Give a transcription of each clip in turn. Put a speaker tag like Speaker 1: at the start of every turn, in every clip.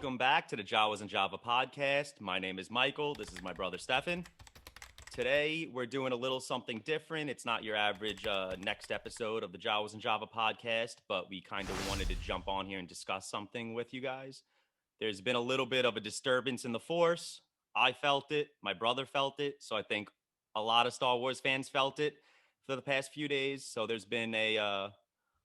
Speaker 1: Welcome back to the Jawas and Java podcast. My name is Michael. This is my brother Stefan. Today, we're doing a little something different. It's not your average next episode of the Jawas and Java podcast, but we kind of wanted to jump on here and discuss something with you guys. There's been a little bit of a disturbance in the force. I felt it. My brother felt it. So I think a lot of Star Wars fans felt it for the past few days. So there's been a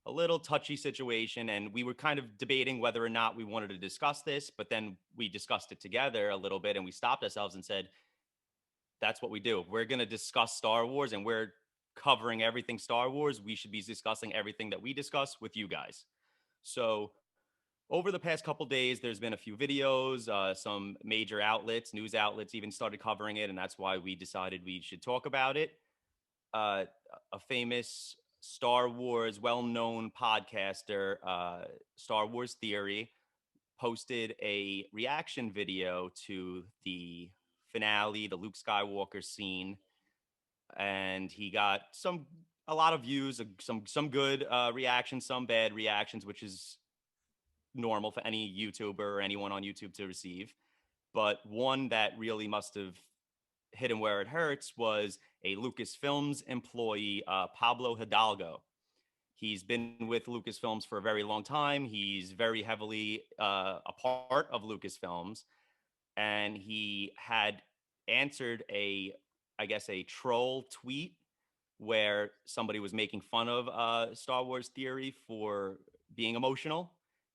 Speaker 1: little touchy situation, and we were kind of debating whether or not we wanted to discuss this, but then we discussed it together a little bit and we stopped ourselves and said, that's what we do. We're going to discuss Star Wars and we're covering everything Star Wars. We should be discussing everything that we discuss with you guys. So over the past couple days, there's been a few videos, some major outlets, news outlets even started covering it. And that's why we decided we should talk about it. A famous Star Wars, well-known podcaster, Star Wars Theory, posted a reaction video to the finale, the Luke Skywalker scene, and he got a lot of views, some good reactions, some bad reactions, which is normal for any YouTuber or anyone on YouTube to receive. But one that really must have hit him where it hurts was a LucasFilms employee, Pablo Hidalgo. He's been with Lucasfilms for a very long time. He's very heavily a part of Lucasfilms, and he had answered a troll tweet where somebody was making fun of Star Wars Theory for being emotional,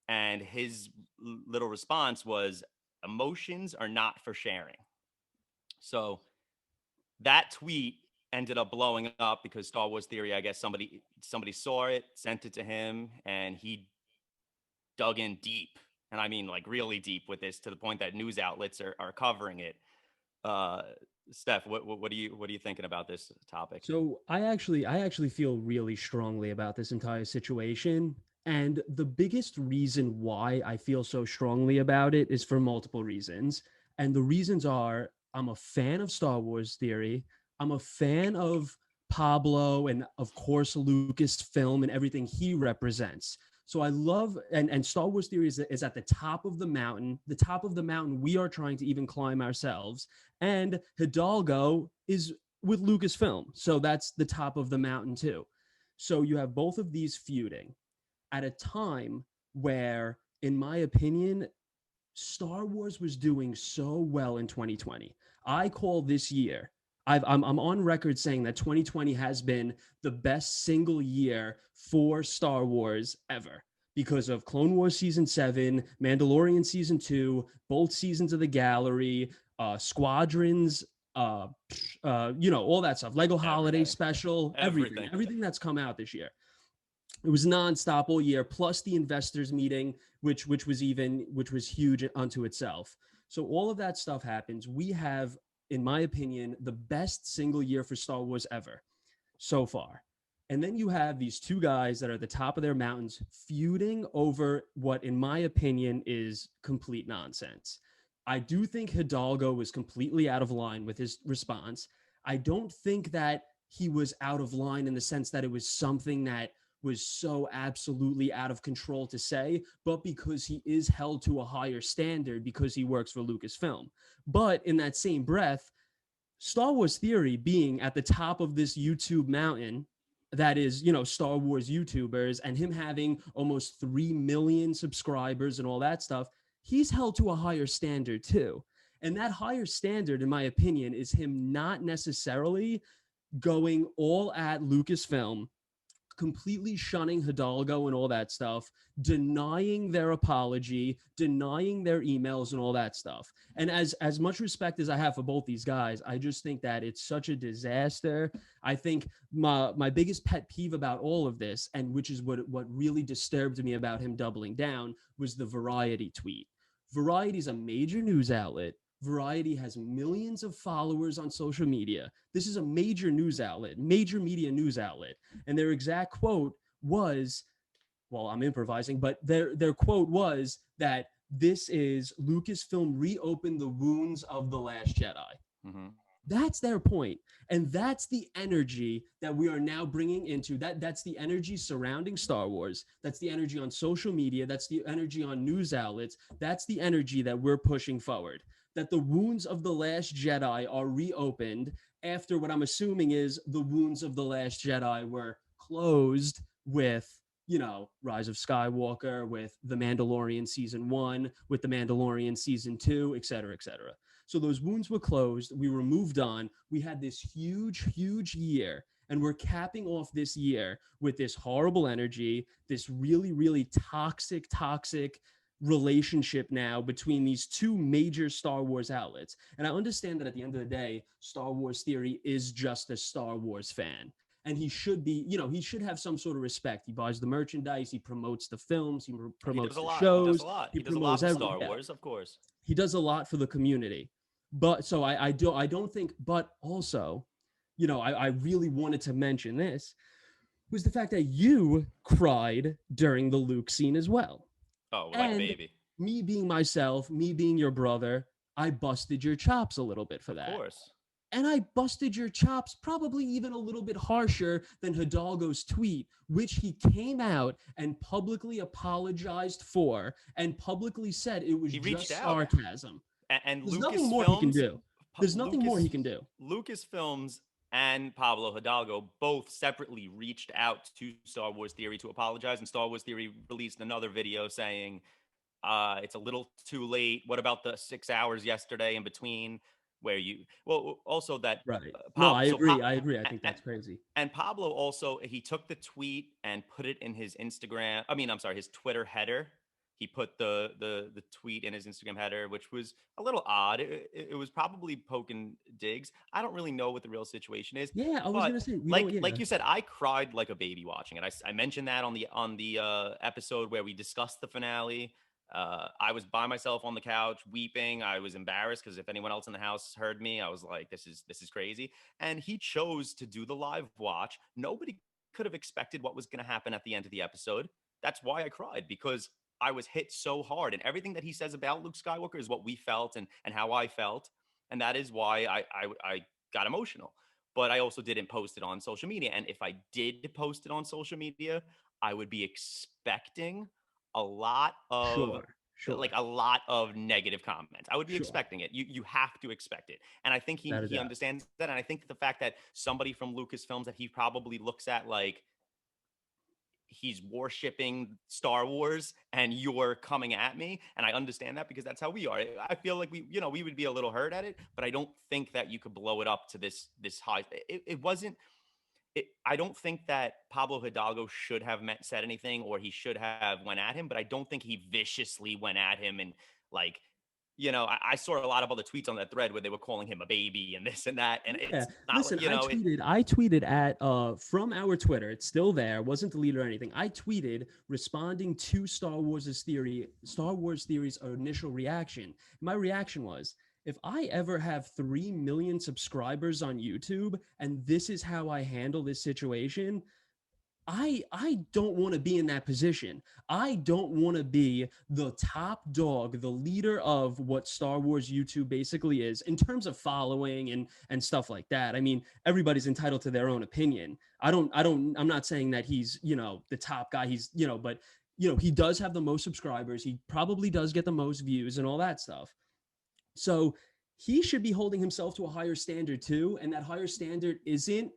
Speaker 1: and his little response was, "Emotions are not for sharing." So that tweet ended up blowing up because Star Wars Theory, I guess somebody saw it, sent it to him, and he dug in deep. And I mean, like, really deep with this, to the point that news outlets are covering it. Steph, what are you thinking about this topic?
Speaker 2: So I actually feel really strongly about this entire situation. And the biggest reason why I feel so strongly about it is for multiple reasons. And the reasons are, I'm a fan of Star Wars Theory. I'm a fan of Pablo and, of course, Lucasfilm and everything he represents. So I love, and Star Wars Theory is at the top of the mountain we are trying to even climb ourselves. And Hidalgo is with Lucasfilm. So that's the top of the mountain too. So you have both of these feuding at a time where, in my opinion, Star Wars was doing so well in 2020. I call this year, I'm on record saying that 2020 has been the best single year for Star Wars ever because of Clone Wars Season 7, Mandalorian Season 2, both seasons of the Gallery, Squadrons, all that stuff, Lego Holiday Special, everything that's come out this year. It was nonstop all year, plus the investors meeting, which was huge unto itself. So all of that stuff happens. We have, in my opinion, the best single year for Star Wars ever so far. And then you have these two guys that are at the top of their mountains feuding over what, in my opinion, is complete nonsense. I do think Hidalgo was completely out of line with his response. I don't think that he was out of line in the sense that it was something that was so absolutely out of control to say, but because he is held to a higher standard because he works for Lucasfilm. But in that same breath, Star Wars Theory being at the top of this YouTube mountain that is, Star Wars YouTubers, and him having almost 3 million subscribers and all that stuff, he's held to a higher standard too. And that higher standard, in my opinion, is him not necessarily going all at Lucasfilm, completely shunning Hidalgo and all that stuff, denying their apology, denying their emails and all that stuff. And as much respect as I have for both these guys, I just think that it's such a disaster. I think my biggest pet peeve about all of this, and which is what really disturbed me about him doubling down, was the Variety tweet. Variety is a major news outlet. Variety has millions of followers on social media. This is a major news outlet, major media news outlet. And their exact quote was, well, I'm improvising, but their quote was that this is Lucasfilm reopened the wounds of The Last Jedi.
Speaker 1: Mm-hmm.
Speaker 2: That's their point. And that's the energy that we are now bringing into that. That's the energy surrounding Star Wars. That's the energy on social media. That's the energy on news outlets. That's the energy that we're pushing forward. That the wounds of the Last Jedi are reopened after what I'm assuming is the wounds of the Last Jedi were closed with, Rise of Skywalker, with The Mandalorian season 1, with The Mandalorian season 2, et cetera, et cetera. So those wounds were closed. We were moved on. We had this huge, huge year. And we're capping off this year with this horrible energy, this really, really toxic relationship now between these two major Star Wars outlets. And I understand that at the end of the day, Star Wars Theory is just a Star Wars fan. And he should be, he should have some sort of respect. He buys the merchandise, he promotes the films, he
Speaker 1: He does
Speaker 2: promotes
Speaker 1: a
Speaker 2: the
Speaker 1: lot. He does a
Speaker 2: shows,
Speaker 1: lot.
Speaker 2: he
Speaker 1: He does a
Speaker 2: promotes
Speaker 1: lot for
Speaker 2: everything.
Speaker 1: Star
Speaker 2: Yeah,
Speaker 1: Wars, of course.
Speaker 2: he does a lot for the community. But so I don't think, but also, I really wanted to mention this was the fact that you cried during the Luke scene as well.
Speaker 1: Oh, like a
Speaker 2: And
Speaker 1: baby.
Speaker 2: me being myself, me being your brother, I busted your chops a little bit for
Speaker 1: Of
Speaker 2: that.
Speaker 1: course.
Speaker 2: And I busted your chops probably even a little bit harsher than Hidalgo's tweet, which he came out and publicly apologized for and publicly said it was
Speaker 1: He reached
Speaker 2: just
Speaker 1: out.
Speaker 2: sarcasm.
Speaker 1: And
Speaker 2: There's nothing more he can
Speaker 1: Lucasfilms,
Speaker 2: do. There's nothing more he can do.
Speaker 1: Lucasfilms and Pablo Hidalgo both separately reached out to Star Wars Theory to apologize, and Star Wars Theory released another video saying it's a little too late. What about the 6 hours yesterday in between where you? Well, also that
Speaker 2: Right. No,
Speaker 1: Pablo.
Speaker 2: I agree. I agree. I think that's crazy.
Speaker 1: And Pablo also he took the tweet and put it in his Instagram. I mean, I'm sorry, his Twitter header. He put the tweet in his Instagram header, which was a little odd. It was probably poking digs. I don't really know what the real situation is,
Speaker 2: Yeah, I was
Speaker 1: but
Speaker 2: gonna say we don't.
Speaker 1: like
Speaker 2: Yeah,
Speaker 1: you said, I cried like a baby watching it. I mentioned that on the episode where we discussed the finale. I was by myself on the couch weeping. I was embarrassed because if anyone else in the house heard me, I was like, this is crazy." And he chose to do the live watch. Nobody could have expected what was going to happen at the end of the episode. That's why I cried, because I was hit so hard, and everything that he says about Luke Skywalker is what we felt and how I felt, and that is why I got emotional. But I also didn't post it on social media, and if I did post it on social media, I would be expecting a lot of
Speaker 2: sure, sure,
Speaker 1: like a lot of negative comments. I would be
Speaker 2: sure,
Speaker 1: expecting it. You have to expect it. And I think
Speaker 2: without a
Speaker 1: he
Speaker 2: doubt.
Speaker 1: understands that. And I think the fact that somebody from Lucasfilms that he probably looks at like he's worshiping Star Wars and you're coming at me. And I understand that because that's how we are. I feel like we would be a little hurt at it, but I don't think that you could blow it up to this high. It wasn't I don't think that Pablo Hidalgo should have said anything or he should have went at him, but I don't think he viciously went at him and like, I saw a lot of other tweets on that thread where they were calling him a baby and this and that, and
Speaker 2: Yeah.
Speaker 1: it's not,
Speaker 2: Listen, I tweeted at from our Twitter. It's still there. Wasn't deleted or anything. I tweeted responding to Star Wars Theory's initial reaction. My reaction was, if I ever have 3 million subscribers on YouTube and this is how I handle this situation, I don't want to be in that position. I don't want to be the top dog, the leader of what Star Wars YouTube basically is in terms of following and stuff like that. I mean, everybody's entitled to their own opinion. I'm not saying that he's, the top guy. He's, but he does have the most subscribers. He probably does get the most views and all that stuff. So he should be holding himself to a higher standard too. And that higher standard isn't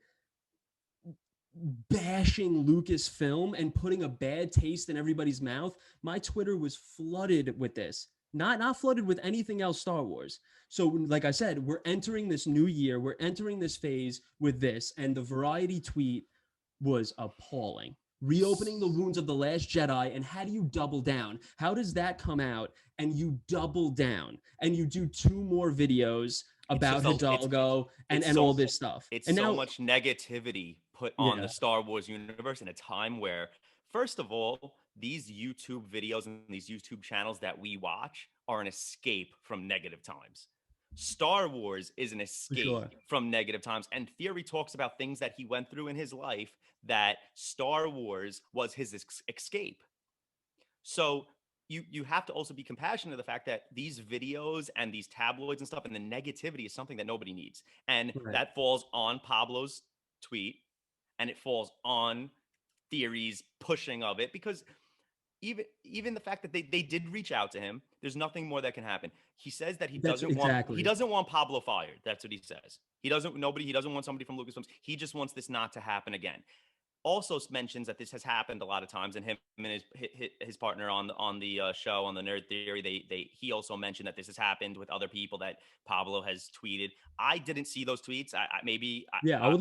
Speaker 2: bashing Lucasfilm and putting a bad taste in everybody's mouth. My Twitter was flooded with this. Not flooded with anything else Star Wars. So like I said, we're entering this new year, we're entering this phase with this, and the variety tweet was appalling. Reopening the wounds of the Last Jedi, and how do you double down? How does that come out and you double down and you do 2 more videos
Speaker 1: it's
Speaker 2: about
Speaker 1: just a
Speaker 2: Hidalgo
Speaker 1: it's
Speaker 2: and all
Speaker 1: so
Speaker 2: this stuff?
Speaker 1: it's
Speaker 2: And
Speaker 1: so
Speaker 2: now,
Speaker 1: much negativity put on the
Speaker 2: yeah,
Speaker 1: Star Wars universe in a time where, first of all, these YouTube videos and these YouTube channels that we watch are an escape from negative times. Star Wars is an
Speaker 2: for
Speaker 1: escape
Speaker 2: sure.
Speaker 1: from negative times. And Theory talks about things that he went through in his life that Star Wars was his escape. So you have to also be compassionate of the fact that these videos and these tabloids and stuff and the negativity is something that nobody needs. And
Speaker 2: Right.
Speaker 1: that falls on Pablo's tweet, and it falls on theories pushing of it, because even the fact that they did reach out to him, there's nothing more that can happen. He says that
Speaker 2: That's
Speaker 1: he
Speaker 2: exactly.
Speaker 1: doesn't want Pablo fired. That's what he says. He doesn't want somebody from Lucasfilms. He just wants this not to happen again. Also mentions that this has happened a lot of times, and him and his partner on the show on the Nerd Theory, he also mentioned that this has happened with other people that Pablo has tweeted. I didn't see those tweets.
Speaker 2: Yeah, I would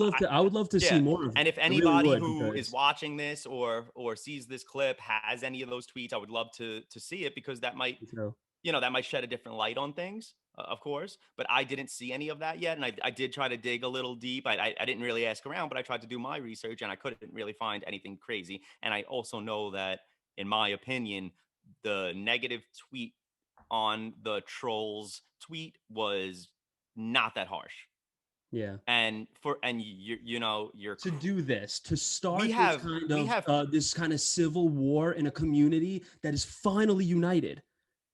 Speaker 2: love to see
Speaker 1: Yeah,
Speaker 2: more of
Speaker 1: and
Speaker 2: it.
Speaker 1: if
Speaker 2: I really
Speaker 1: anybody
Speaker 2: would
Speaker 1: who is
Speaker 2: because
Speaker 1: watching this or sees this clip has any of those tweets, I would love to see it, because that might,
Speaker 2: you know,
Speaker 1: that might shed a different light on things, of course. But I didn't see any of that yet, and I did try to dig a little deep. I didn't really ask around, but I tried to do my research, and I couldn't really find anything crazy. And I also know that, in my opinion, the negative tweet on the trolls tweet was not that harsh.
Speaker 2: yeah.
Speaker 1: And
Speaker 2: To do this, to
Speaker 1: we
Speaker 2: start
Speaker 1: have we have
Speaker 2: this kind of civil war in a community that is finally united.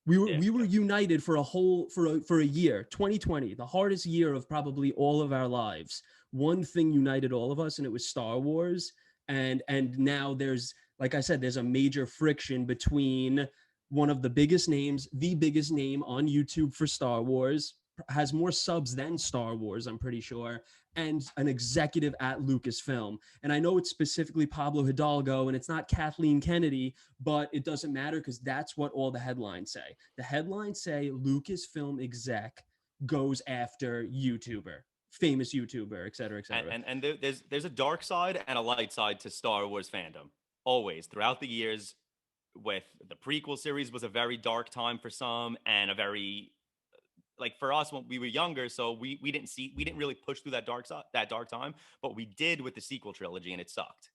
Speaker 1: yeah,
Speaker 2: We were united for a whole for a year, 2020, the hardest year of probably all of our lives. One thing united all of us, and it was Star Wars. And now there's, like I said, there's a major friction between one of the biggest names, the biggest name on YouTube for Star Wars, has more subs than Star Wars, I'm pretty sure, and an executive at Lucasfilm. And I know it's specifically Pablo Hidalgo and it's not Kathleen Kennedy, but it doesn't matter because that's what all the headlines say. The headlines say Lucasfilm exec goes after YouTuber, famous YouTuber, et cetera, et cetera.
Speaker 1: there's a dark side and a light side to Star Wars fandom. Always throughout the years, with the prequel series was a very dark time for some, and a very, like, for us when we were younger, so we didn't really push through that dark time, but we did with the sequel trilogy, and it sucked.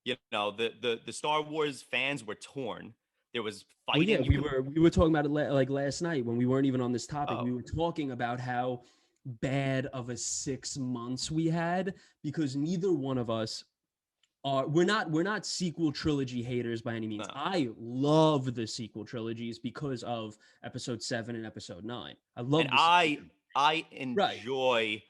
Speaker 1: The Star Wars fans were torn. There was
Speaker 2: Well, yeah,
Speaker 1: fighting. You could
Speaker 2: we were talking about it like last night when we weren't even on this topic.
Speaker 1: Oh,
Speaker 2: We were talking about how bad of a 6 months we had because neither one of us are we're not sequel trilogy haters by any means.
Speaker 1: no.
Speaker 2: I love the sequel trilogies because of episode 7 and episode 9. I
Speaker 1: And
Speaker 2: love the sequel
Speaker 1: I
Speaker 2: Right.
Speaker 1: enjoy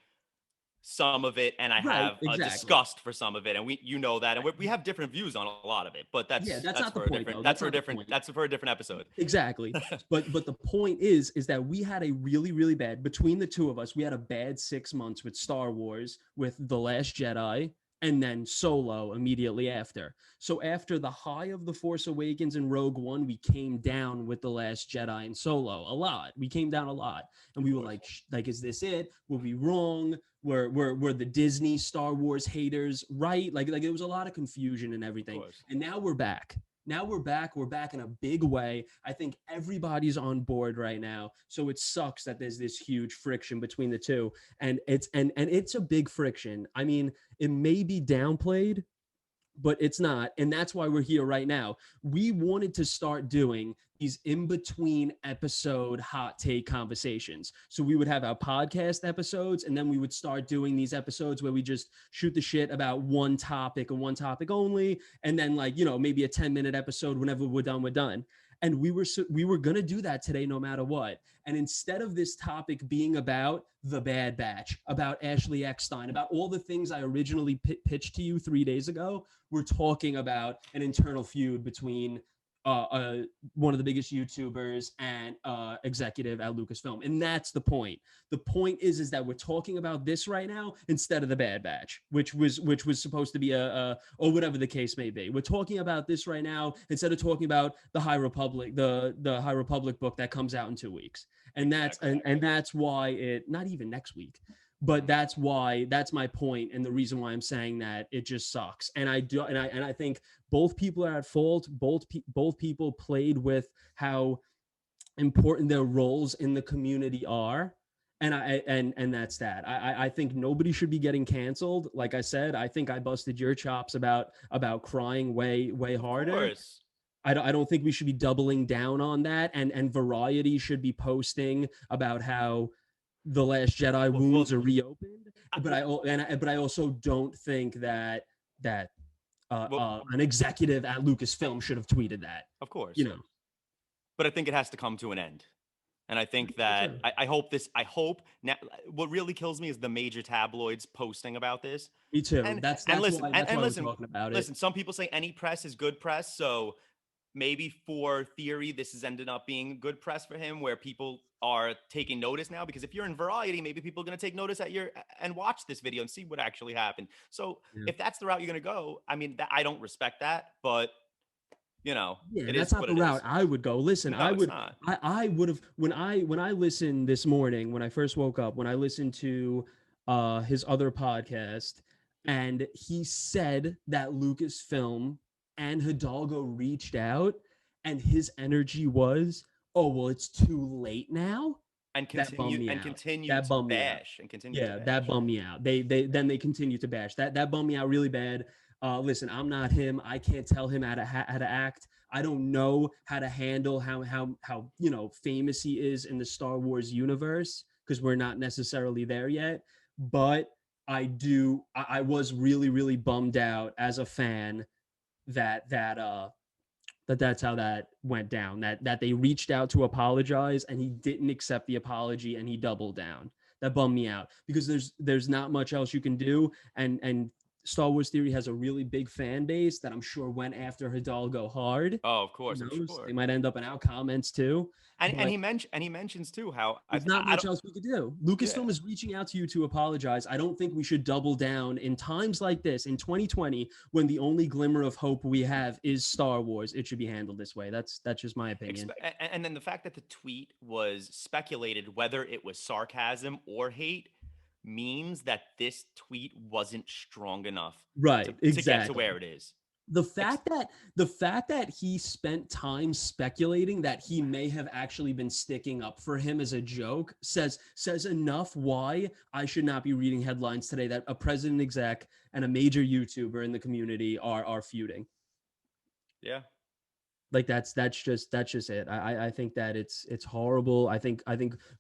Speaker 1: some of it, and I
Speaker 2: Right,
Speaker 1: have a
Speaker 2: exactly.
Speaker 1: disgust for some of it, and that, and we have different views on a lot of it. But
Speaker 2: Yeah, that's
Speaker 1: that's
Speaker 2: not the
Speaker 1: for a
Speaker 2: point
Speaker 1: different
Speaker 2: though. That's not the point.
Speaker 1: that's for a different episode.
Speaker 2: Exactly. But the point is that we had a really bad, between the two of us, we had a bad 6 months with Star Wars, with The Last Jedi, and then Solo immediately after. So after the high of The Force Awakens and Rogue One, we came down with The Last Jedi and Solo a lot. We came down a lot, and
Speaker 1: Of
Speaker 2: we were
Speaker 1: course.
Speaker 2: like, is this it? Were we wrong? Were the Disney Star Wars haters right? Like there was a lot of confusion and
Speaker 1: Of
Speaker 2: everything.
Speaker 1: course.
Speaker 2: And now we're back. Now we're back. We're back in a big way. I think everybody's on board right now. So it sucks that there's this huge friction between the two. And it's a big friction. I mean, it may be downplayed, but it's not. And that's why we're here right now. We wanted to start doing these in between episode hot take conversations. So we would have our podcast episodes, and then we would start doing these episodes where we just shoot the shit about one topic and one topic only. And then, like, maybe a 10-minute episode. Whenever we're done, we're done. And we were going to do that today no matter what. And instead of this topic being about the Bad Batch, about Ashley Eckstein, about all the things I originally pitched to you 3 days ago, we're talking about an internal feud between one of the biggest YouTubers and executive at Lucasfilm. And that's the point. The point is that we're talking about this right now instead of the Bad Batch, which was supposed to be or whatever the case may be. We're talking about this right now instead of talking about the High Republic, the High Republic book that comes out in 2 weeks. And
Speaker 1: Exactly.
Speaker 2: that's why it, not even next week, but that's my point, and the reason why I'm saying that it just sucks. And I think both people are at fault. Both people played with how important their roles in the community are. And that's that. I think nobody should be getting canceled. Like I said, I think I busted your chops about crying way
Speaker 1: Of
Speaker 2: harder.
Speaker 1: course.
Speaker 2: I don't think we should be doubling down on that. And Variety should be posting about how the Last Jedi
Speaker 1: Well,
Speaker 2: wounds are reopened. But
Speaker 1: well,
Speaker 2: I also don't think that
Speaker 1: well,
Speaker 2: an executive at Lucasfilm should have tweeted that.
Speaker 1: of course.
Speaker 2: You know.
Speaker 1: but I think it has to come to an end. And I think
Speaker 2: That's
Speaker 1: that
Speaker 2: right.
Speaker 1: I hope now what really kills me is the major tabloids posting about this.
Speaker 2: Me too.
Speaker 1: And
Speaker 2: That's
Speaker 1: and
Speaker 2: that's
Speaker 1: listen,
Speaker 2: why
Speaker 1: and,
Speaker 2: that's
Speaker 1: and
Speaker 2: why we're
Speaker 1: listen,
Speaker 2: talking about it.
Speaker 1: listen, some people say any press is good press. So maybe for theory, this has ended up being good press for him where people are taking notice now. Because if you're in Variety, maybe people are gonna take notice at your and watch this video and see what actually happened. So
Speaker 2: Yeah.
Speaker 1: if that's the route you're gonna go, I mean that I don't respect that, but
Speaker 2: Yeah,
Speaker 1: it
Speaker 2: that's
Speaker 1: is
Speaker 2: not
Speaker 1: what
Speaker 2: the
Speaker 1: it
Speaker 2: route
Speaker 1: is.
Speaker 2: I would go. Listen,
Speaker 1: No, it's not.
Speaker 2: I would have when I listened this morning when I first woke up, when I listened to his other podcast, and he said that Lucasfilm and Hidalgo reached out and his energy was, "Oh, well, it's too late now." That bummed me out.
Speaker 1: Continue
Speaker 2: That
Speaker 1: to
Speaker 2: bummed me out.
Speaker 1: bash and continue to
Speaker 2: Yeah, that
Speaker 1: bash.
Speaker 2: bummed me out. They continue to bash. That bummed me out really bad. Listen, I'm not him. I can't tell him how to act. I don't know how to handle how famous he is in the Star Wars universe because we're not necessarily there yet. But I do. I was really bummed out as a fan that that's how that went down. That they reached out to apologize and he didn't accept the apology and he doubled down. That bummed me out because there's not much else you can do. And Star Wars Theory has a really big fan base that I'm sure went after Hidalgo hard.
Speaker 1: Oh, of
Speaker 2: Who
Speaker 1: course, I'm
Speaker 2: knows? They
Speaker 1: sure.
Speaker 2: might end up in our comments too. But
Speaker 1: And he mentions too how
Speaker 2: there's not
Speaker 1: I
Speaker 2: much
Speaker 1: don't.
Speaker 2: else we could do.
Speaker 1: Yeah,
Speaker 2: Lucasfilm is reaching out to you to apologize. I don't think we should double down in times like this in 2020 when the only glimmer of hope we have is Star Wars. It should be handled this way. That's just my opinion.
Speaker 1: and then the fact that the tweet was speculated whether it was sarcasm or hate means that this tweet wasn't strong enough
Speaker 2: Right,
Speaker 1: to get to
Speaker 2: exactly.
Speaker 1: where it is.
Speaker 2: The
Speaker 1: Ex-
Speaker 2: fact that the fact that he spent time speculating that he may have actually been sticking up for him as a joke says enough why I should not be reading headlines today that a president exec and a major YouTuber in the community are feuding.
Speaker 1: yeah,
Speaker 2: Like that's just it. I think that it's horrible. I think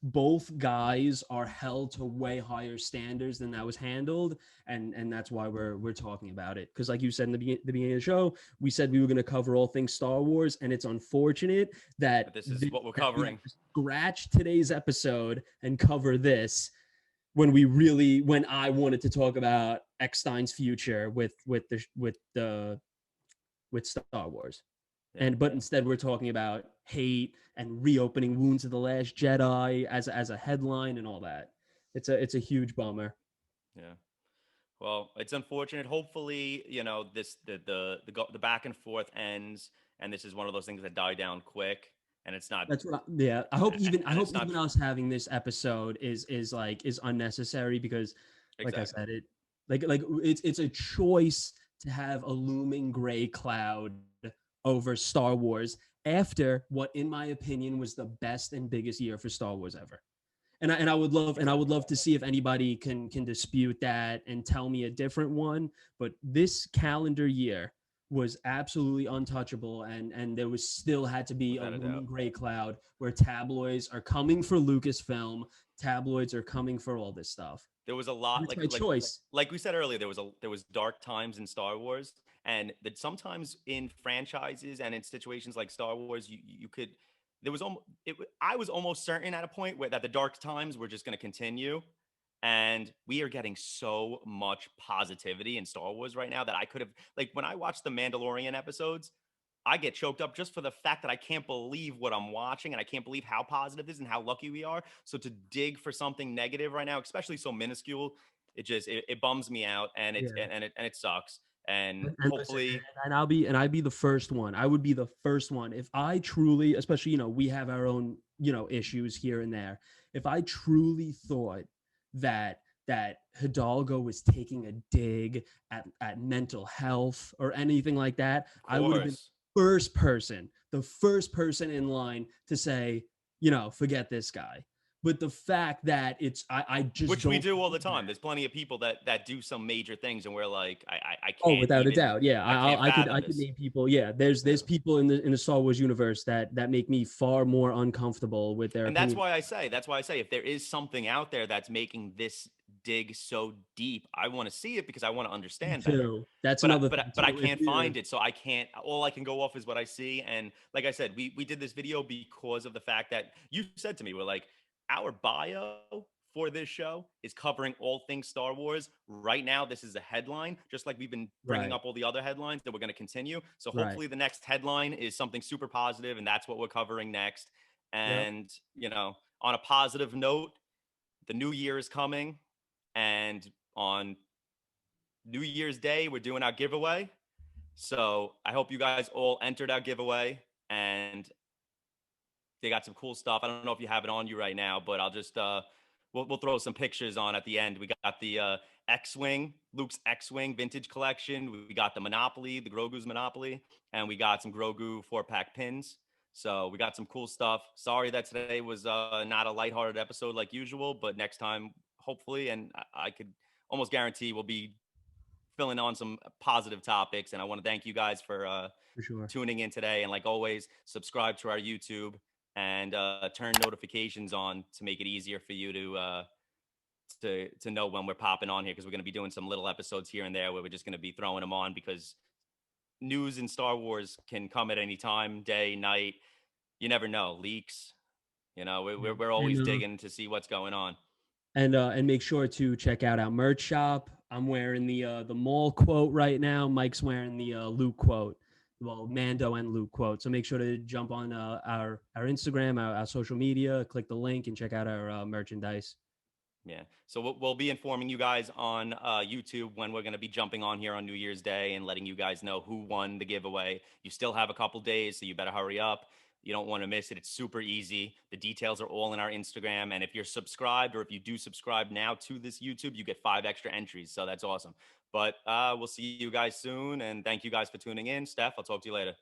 Speaker 2: both guys are held to way higher standards than that was handled, and that's why we're talking about it. Because like you said in the beginning of the show, we said we were going to cover all things Star Wars, and it's unfortunate
Speaker 1: but
Speaker 2: that
Speaker 1: this is what we're
Speaker 2: that we have
Speaker 1: covering.
Speaker 2: to scratch today's episode and cover this when I wanted to talk about Eckstein's future with Star Wars.
Speaker 1: Yeah,
Speaker 2: But instead we're talking about hate and reopening wounds of the last Jedi as a headline and all that. It's a huge bummer.
Speaker 1: yeah. Well, it's unfortunate. Hopefully, this the back and forth ends, and this is one of those things that die down quick, and it's not,
Speaker 2: Yeah, I
Speaker 1: and
Speaker 2: hope
Speaker 1: it's not
Speaker 2: even us having this episode is unnecessary because like I
Speaker 1: exactly.
Speaker 2: said it it's a choice to have a looming gray cloud over Star Wars after what in my opinion was the best and biggest year for Star Wars ever. And I would
Speaker 1: Exactly.
Speaker 2: love to see if anybody can dispute that and tell me a different one. But this calendar year was absolutely untouchable, and there was still had to be a
Speaker 1: Without a doubt.
Speaker 2: looming gray cloud where tabloids are coming for Lucasfilm, tabloids are coming for all this stuff,
Speaker 1: There was a
Speaker 2: and
Speaker 1: lot
Speaker 2: it's my choice.
Speaker 1: like we said earlier, there was dark times in Star Wars, and that sometimes in franchises and in situations like Star Wars, you could there was almost I was almost certain at a point where that the dark times were just going to continue, and we are getting so much positivity in Star Wars right now that I could have, like, when I watched the Mandalorian episodes, I get choked up just for the fact that I can't believe what I'm watching and I can't believe how positive this is and how lucky we are. So to dig for something negative right now, especially so minuscule, it bums me out, and
Speaker 2: Yeah.
Speaker 1: it sucks. And
Speaker 2: And listen,
Speaker 1: hopefully,
Speaker 2: I'd be the first one. I would be the first one if I truly, especially we have our own issues here and there. If I truly thought that Hidalgo was taking a dig at mental health or anything like that,
Speaker 1: of
Speaker 2: I would have been
Speaker 1: course,
Speaker 2: the first person in line to say, forget this guy. But the fact that I just
Speaker 1: which we
Speaker 2: don't
Speaker 1: do all the
Speaker 2: believe
Speaker 1: time.
Speaker 2: that.
Speaker 1: There's plenty of people that do some major things, and we're like,
Speaker 2: Oh, without a doubt, yeah.
Speaker 1: I can't
Speaker 2: I
Speaker 1: fathom
Speaker 2: could
Speaker 1: this.
Speaker 2: name people. Yeah, there's
Speaker 1: Yeah.
Speaker 2: people in the Star Wars universe that make me far more uncomfortable with their
Speaker 1: And
Speaker 2: opinion.
Speaker 1: that's why I say if there is something out there that's making this dig so deep. I want to see it because I want to
Speaker 2: Me
Speaker 1: understand better.
Speaker 2: too. That's
Speaker 1: But
Speaker 2: another thing
Speaker 1: I
Speaker 2: too. If
Speaker 1: can't
Speaker 2: you're
Speaker 1: find it, so I can't. All I can go off is what I see. And like I said, we did this video because of the fact that you said to me, we're like, our bio for this show is covering all things Star Wars. Right now, this is a headline, just like we've been bringing
Speaker 2: right,
Speaker 1: up all the other headlines that we're going to continue. So
Speaker 2: right.
Speaker 1: hopefully, the next headline is something super positive, and that's what we're covering next.
Speaker 2: Yep.
Speaker 1: And on a positive note, the new year is coming, and on New Year's Day, we're doing our giveaway. So I hope you guys all entered our giveaway, and they got some cool stuff. I don't know if you have it on you right now, but I'll just we'll throw some pictures on at the end. We got the X-wing, Luke's X-wing vintage collection. We got the Monopoly, the Grogu's Monopoly, and we got some Grogu 4-pack pins. So we got some cool stuff. Sorry that today was not a lighthearted episode like usual, but next time, hopefully, and I could almost guarantee we'll be filling on some positive topics. And I want to thank you guys for
Speaker 2: For sure.
Speaker 1: tuning in today. And like always, subscribe to our YouTube and turn notifications on to make it easier for you to know when we're popping on here, because we're going to be doing some little episodes here and there where we're just going to be throwing them on, because news in Star Wars can come at any time, day, night. You never know. Leaks.
Speaker 2: Yeah.
Speaker 1: We're always digging to see what's going on.
Speaker 2: And make sure to check out our merch shop. I'm wearing the mall quote right now. Mike's wearing the Luke quote. Well, Mando and Luke quote. So make sure to jump on our Instagram, our social media, click the link, and check out our merchandise.
Speaker 1: Yeah. So we'll be informing you guys on YouTube when we're going to be jumping on here on New Year's Day and letting you guys know who won the giveaway. You still have a couple days, so you better hurry up. You don't want to miss it. It's super easy. The details are all in our Instagram. And if you're subscribed, or if you do subscribe now to this YouTube, you get 5 extra entries. So that's awesome. But we'll see you guys soon. And thank you guys for tuning in. Steph, I'll talk to you later.